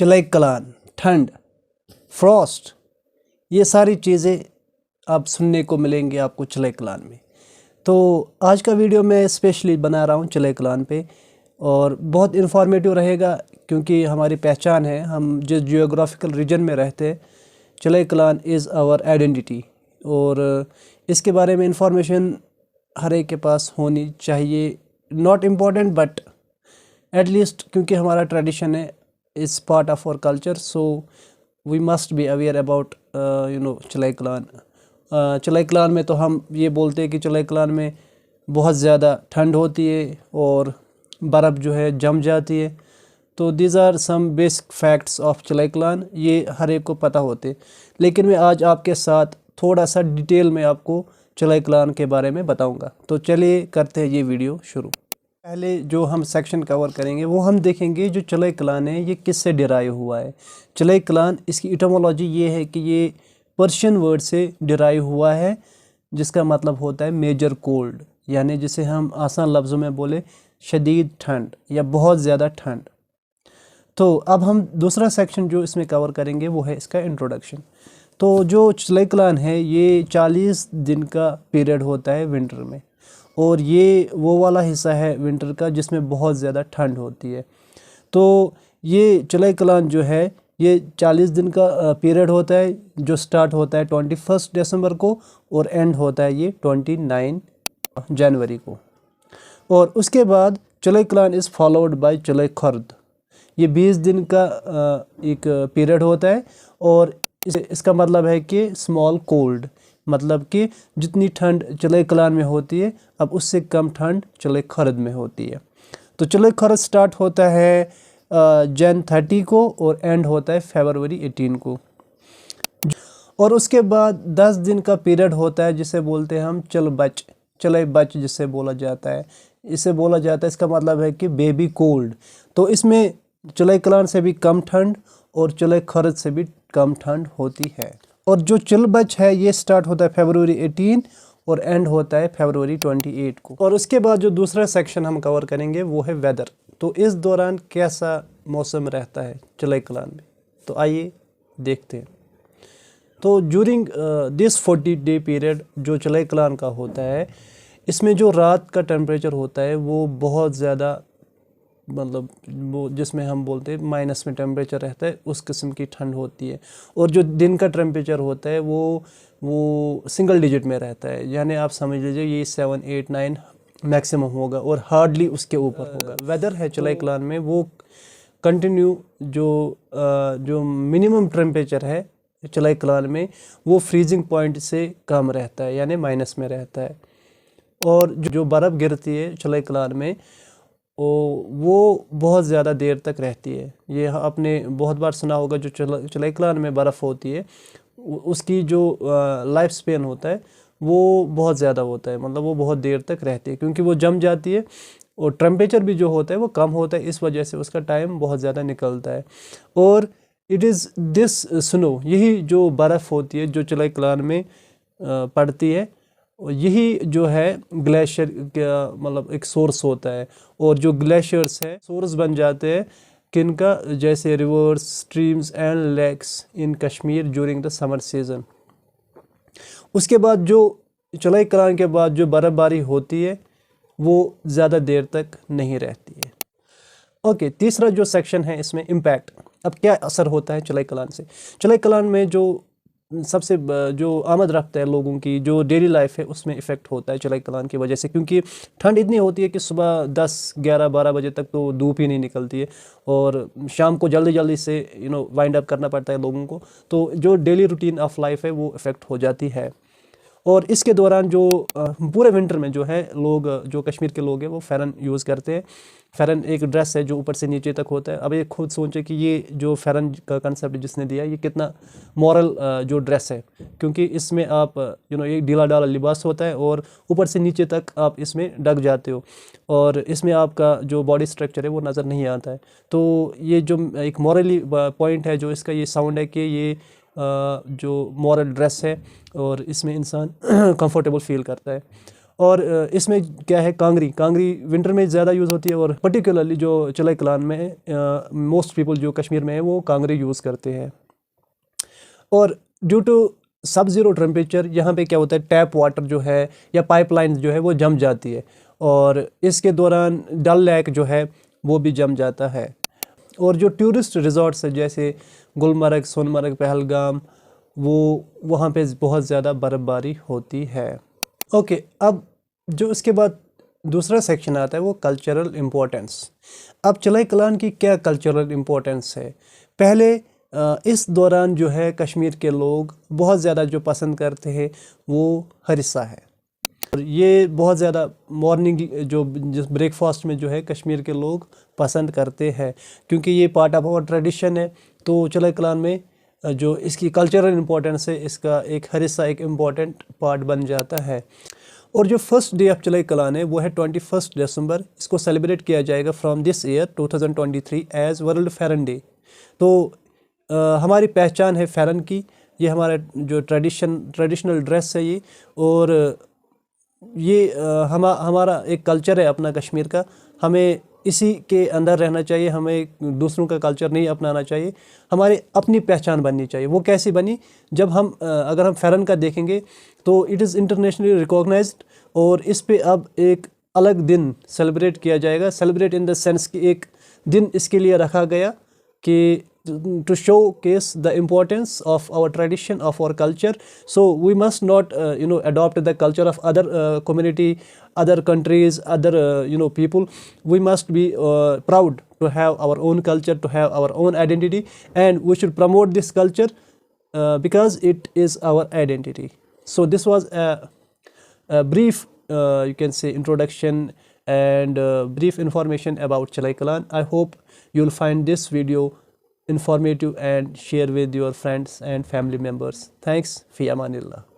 चलाई कलान, ठंड, फ्रॉस्ट, ये सारी चीज़ें आप सुनने को मिलेंगे आपको चलाई कलान में। तो आज का वीडियो मैं स्पेशली बना रहा हूँ चलाई कलान पे और बहुत इन्फॉर्मेटिव रहेगा क्योंकि हमारी पहचान है, हम जिस जियोग्राफिकल रीजन में रहते हैं चलाई कलान इज़ आवर आइडेंटिटी और इसके बारे में इंफॉर्मेशन हर एक के पास होनी चाहिए। नॉट इम्पॉर्टेंट बट एटलीस्ट क्योंकि हमारा ट्रेडिशन है, is part of our culture, so we must be aware about Chillai Kalan. चलाई कलान में तो हम ये बोलते हैं कि चलाई कलान में बहुत ज़्यादा ठंड होती है और बर्फ़ जो है जम जाती है। तो these are some basic facts of Chillai Kalan, ये हर एक को पता होते। लेकिन मैं आज आपके साथ थोड़ा सा डिटेल में आपको चलाई कलान के बारे में बताऊंगा। तो चलिए करते हैं ये वीडियो शुरू। पहले जो हम सेक्शन कवर करेंगे वो हम देखेंगे जो चलाई कलान है ये किससे डिराइव हुआ है। चलाई कलान, इसकी इटोमोलॉजी ये है कि ये पर्शियन वर्ड से डिराइव हुआ है जिसका मतलब होता है मेजर कोल्ड, यानी जिसे हम आसान लफ्ज़ों में बोले शदीद ठंड या बहुत ज़्यादा ठंड। तो अब हम दूसरा सेक्शन जो इसमें कवर करेंगे वो है इसका इंट्रोडक्शन। तो जो चलाई कलान है ये 40 दिन का पीरियड होता है विंटर में और ये वो वाला हिस्सा है विंटर का जिसमें बहुत ज़्यादा ठंड होती है। तो ये चलाई कलान जो है ये 40 दिन का पीरियड होता है जो स्टार्ट होता है 21 दिसंबर को और एंड होता है ये 29 जनवरी को। और उसके बाद चलाई कलान इज़ फॉलोड बाय चलाई खर्द, ये 20 दिन का एक पीरियड होता है और इसका मतलब है कि स्मॉल कोल्ड, मतलब कि जितनी ठंड चलाई कलान में होती है अब उससे कम ठंड चलाई खर्द में होती है। तो चलाई खर्द स्टार्ट होता है जन 30 को और एंड होता है फरवरी 18 को। और उसके बाद 10 दिन का पीरियड होता है जिसे बोलते हैं हम चलाई बच जिसे बोला जाता है, इसे बोला जाता है, इसका मतलब है कि बेबी कोल्ड। तो इसमें चलाई कलान से भी कम ठंड और चलाई खर्द से भी कम ठंड होती है। और जो चल बच है ये स्टार्ट होता है फरवरी 18 और एंड होता है फरवरी 28 को। और उसके बाद जो दूसरा सेक्शन हम कवर करेंगे वो है वेदर। तो इस दौरान कैसा मौसम रहता है चलाई कलान में, तो आइए देखते हैं। तो ड्यूरिंग दिस 40 डे पीरियड जो चलाई कलान का होता है इसमें जो रात का टेम्परेचर होता है वो बहुत ज़्यादा, मतलब वो जिसमें हम बोलते हैं माइनस में टेम्परेचर रहता है उस किस्म की ठंड होती है। और जो दिन का टेम्परेचर होता है वो सिंगल डिजिट में रहता है, यानी आप समझ लीजिए ये 7, 8, 9 मैक्सिमम होगा और हार्डली उसके ऊपर होगा। वेदर है चलाई कलान में वो कंटिन्यू जो मिनिमम टेम्परेचर है चलाई कलान में वो फ्रीजिंग पॉइंट से कम रहता है, यानी माइनस में रहता है। और जो बर्फ़ गिरती है चलाई कलान में वो बहुत ज़्यादा देर तक रहती है। ये आपने बहुत बार सुना होगा जो चलाई कलान में बर्फ़ होती है उसकी जो लाइफ स्पेन होता है वो बहुत ज़्यादा होता है, मतलब वो बहुत देर तक रहती है क्योंकि वो जम जाती है और टेम्परेचर भी जो होता है वो कम होता है, इस वजह से उसका टाइम बहुत ज़्यादा निकलता है। और इट इज़ दिस स्नो, यही जो बर्फ़ होती है जो चलाई कलान में पड़ती है यही जो है ग्लेशियर का मतलब एक सोर्स होता है। और जो ग्लेशियर्स है सोर्स बन जाते हैं किनका, जैसे rivers, streams and lakes in Kashmir during the summer season. उसके बाद जो चलाई कलान के बाद जो बर्फ़बारी होती है वो ज़्यादा देर तक नहीं रहती है। ओके, तीसरा जो सेक्शन है इसमें इम्पैक्ट। अब क्या असर होता है चलाई कलान से। चलाई कलान में जो सबसे जो आमद रफ्त है लोगों की जो डेली लाइफ है उसमें इफ़ेक्ट होता है चलाई कलान की वजह से, क्योंकि ठंड इतनी होती है कि सुबह 10, 11, 12 बजे तक तो धूप ही नहीं निकलती है और शाम को जल्दी जल्दी से वाइंड अप करना पड़ता है लोगों को। तो जो डेली रूटीन ऑफ लाइफ है वो इफ़ेक्ट हो जाती है। और इसके दौरान जो पूरे विंटर में जो है लोग, जो कश्मीर के लोग हैं वो फ़ैरन यूज़ करते हैं। फ़ैरन एक ड्रेस है जो ऊपर से नीचे तक होता है। अब ये खुद सोचें कि ये जो फ़ैरन का कंसेप्ट जिसने दिया ये कितना मॉरल जो ड्रेस है, क्योंकि इसमें आप एक ढीला ढाला लिबास होता है और ऊपर से नीचे तक आप इसमें ढक जाते हो और इसमें आपका जो बॉडी स्ट्रक्चर है वो नज़र नहीं आता है। तो ये जो एक मॉरली पॉइंट है जो इसका ये साउंड है कि ये जो मॉरल ड्रेस है और इसमें इंसान कंफर्टेबल फील करता है। और इसमें क्या है, कांगरी विंटर में ज़्यादा यूज़ होती है, और पर्टिकुलरली जो चिलई कलान में मोस्ट पीपल जो कश्मीर में है वो कांगरी यूज़ करते हैं। और ड्यू टू सब ज़ीरो टेम्परेचर यहाँ पे क्या होता है, टैप वाटर जो है या पाइपलाइन जो है वो जम जाती है, और इसके दौरान डल लेक जो है वो भी जम जाता है। और जो टूरिस्ट रिजॉर्ट्स है जैसे गुलमर्ग, सोनमर्ग, पहलगाम, वो वहाँ पे बहुत ज़्यादा बर्फ़बारी होती है। ओके, अब जो इसके बाद दूसरा सेक्शन आता है वो कल्चरल इम्पोर्टेंस। अब चिलई कलान की क्या कल्चरल इम्पोर्टेंस है? पहले इस दौरान जो है कश्मीर के लोग बहुत ज़्यादा जो पसंद करते हैं वो हरिसा है, और ये बहुत ज़्यादा मॉर्निंग जो ब्रेकफास्ट में जो है कश्मीर के लोग पसंद करते हैं, क्योंकि ये पार्ट ऑफ आवर ट्रेडिशन है। तो चिलई कलान में जो इसकी कल्चरल इम्पोर्टेंस है, इसका एक हरिसा एक इम्पॉर्टेंट पार्ट बन जाता है। और जो first day of Chillai Kalan है वो है 21 दिसंबर। इसको सेलिब्रेट किया जाएगा from this year 2023 as world Pheran day. तो हमारी पहचान है फेरन की, ये हमारा जो ट्रेडिशनल ड्रेस है ये, और ये हमारा एक कल्चर है अपना कश्मीर का। हमें इसी के अंदर रहना चाहिए, हमें दूसरों का कल्चर नहीं अपनाना चाहिए, हमारी अपनी पहचान बननी चाहिए। वो कैसी बनी, जब हम अगर हम फेरन का देखेंगे तो इट इज़ इंटरनेशनली रिकॉग्नाइज्ड, और इस पे अब एक अलग दिन सेलिब्रेट किया जाएगा। सेलिब्रेट इन द सेंस कि एक दिन इसके लिए रखा गया कि to showcase the importance of our tradition, of our culture. So we must not adopt the culture of other community, other countries, other people. We must be proud to have our own culture, to have our own identity, and we should promote this culture because it is our identity. So this was a brief you can say introduction and brief information about Chilai Kalan. I hope you'll find this video informative and share with your friends and family members. Thanks. Fi Amanillah.